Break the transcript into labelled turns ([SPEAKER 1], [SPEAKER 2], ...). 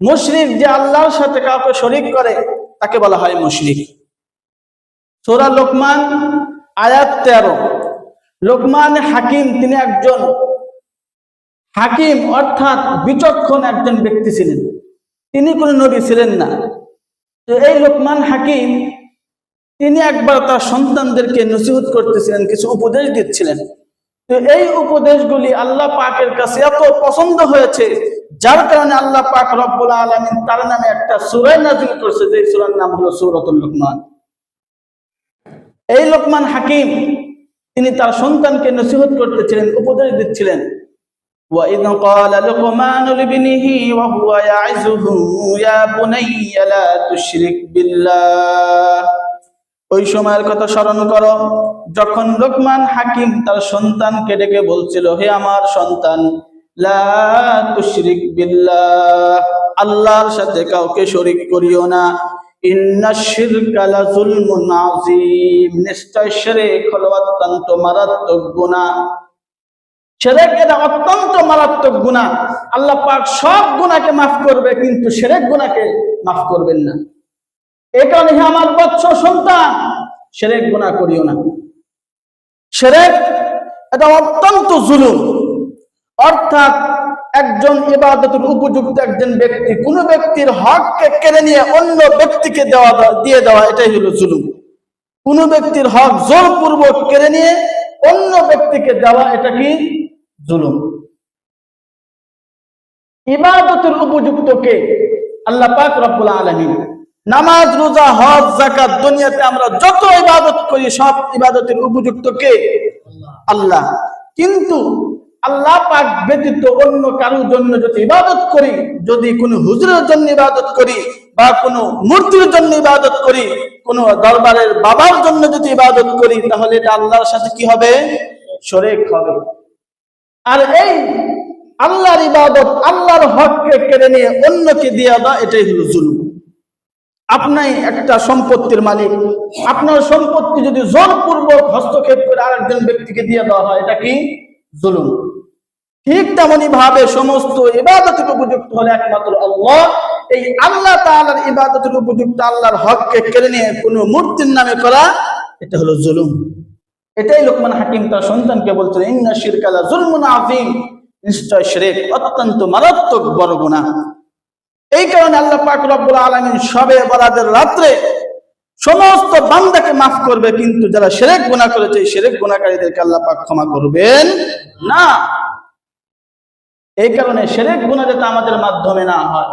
[SPEAKER 1] মুশরিক যে আল্লাহর সাথে কাউকে শরীক করে তাকে বলা হয় মুশরিক। সূরা লোকমান আয়াত 13। লোকমান হাকিম, তিনি একজন হাকিম অর্থাৎ বিচক্ষণ একজন ব্যক্তি ছিলেন, তিনি কোনো নবী ছিলেন না। তো এই লোকমান হাকিম তিনি একবার তার সন্তানদেরকে নসিহত করতেছিলেন, কিছু উপদেশ দিচ্ছিলেন। তো এই উপদেশগুলি আল্লাহ পাকের কাছে এত পছন্দ হয়েছে, যার কারণে আল্লাহ পাক রব্বুল আলামিন তার নামে একটা সূরা নাযিল করছে, যে সূরার নাম হলো সূরাতুল লোকমান। এই লোকমান হাকিম তিনি তার সন্তানকে নসিহত করতেছিলেন, উপদেশ দিচ্ছিলেন। وَإِذْ قَالَ لُقْمَانُ لِابْنِهِ وَهُوَ يَعِظُهُ يَا بُنَيَّ لَا تُشْرِكْ بِاللَّهِ। ওই সময়ের কথা স্মরণ করো যখন লোকমান হাকিম তার সন্তানকে ডেকে বলছিল, হে আমার সন্তান, লা তুশরিক বিল্লাহ, আল্লাহর সাথে কাউকে শরীক করিও না। ইন্নাশ শিরকা লাযুলমুন আযীম, নিশ্চয় শিরক হলো অত্যন্ত মারাত্মক গুনাহ। শিরক এটা অত্যন্ত মারাত্মক গুনাহ। আল্লাহ পাক সব গুনাহকে মাফ করবে, কিন্তু শিরক গুনাহকে মাফ করবেন না। এই কারণে হে আমার বৎস সন্তান, শিরক গুনাহ করিও না। শিরক এটা অত্যন্ত জুলুম, অর্থাৎ একজন ইবাদতের উপযুক্ত একজন ব্যক্তি কোন ব্যক্তির হককে কেড়ে নিয়ে অন্য ব্যক্তিকে দিয়ে দেওয়া, এটাই হলো জুলুম। কোন ব্যক্তির হক জোরপূর্বক কেড়ে নিয়ে অন্য ব্যক্তিকে দেওয়া, এটা কি? জুলুম। ইবাদতের উপযুক্ত কে? আল্লাহ পাক রব্বুল আলামিন। নামাজ, রোজা, হজ, যাকাত, দুনিয়াতে আমরা যত ইবাদত করি সব ইবাদতের উপযুক্ত কে? আল্লাহ। কিন্তু আল্লাহ পাক ব্যতীত অন্য কারোর জন্য যদি ইবাদত করি, যদি কোনো হুজুরের জন্য ইবাদত করি বা কোনো মূর্তির জন্য ইবাদত করি, কোনো দরবারের বাবার জন্য যদি ইবাদত করি, তাহলে এটা আল্লাহর সাথে কি হবে? শরীক হবে। আর এই আল্লাহর ইবাদত, আল্লাহর হককে কেড়ে নিয়ে অন্যকে দিয়ে দেওয়া, এটাই হলো জুলুম। আপনি একটা সম্পত্তির মালিক, আপনার সম্পত্তি যদি জোরপূর্বক হস্তক্ষেপ করে আরেকজন ব্যক্তিকে দিয়ে দেওয়া হয়, এটা কি? জুলুম। ঠিক তেমনি ভাবে সমস্ত ইবাদতের উপযুক্ত হলে একমাত্র আল্লাহ। এই আল্লাহ তাআলার ইবাদতের উপযুক্ত আল্লাহর হককে কেড়ে নিয়ে কোনো মূর্তির নামে করা, এটা হলো জুলুম। এটাই লোকমান হাকিম তার সন্তানকে বলছেন, ইন্না শিরকা লাযুলমুন আযীম, নিশ্চয় শিরক অত্যন্ত মারাত্মক বড় গুনাহ। এই কারণে আল্লাহ পাক রব্বুল আলামিন শবে বরাতের রাত্রে সমস্ত বান্দাকে মাফ করবে, কিন্তু যারা শিরক গুনাহ করেছে এই শিরক গুনাহকারীদেরকে আল্লাহ পাক ক্ষমা করবেন না। এই কারণে শিরক গুনাহ যাতে আমাদের মাধ্যমে না হয়,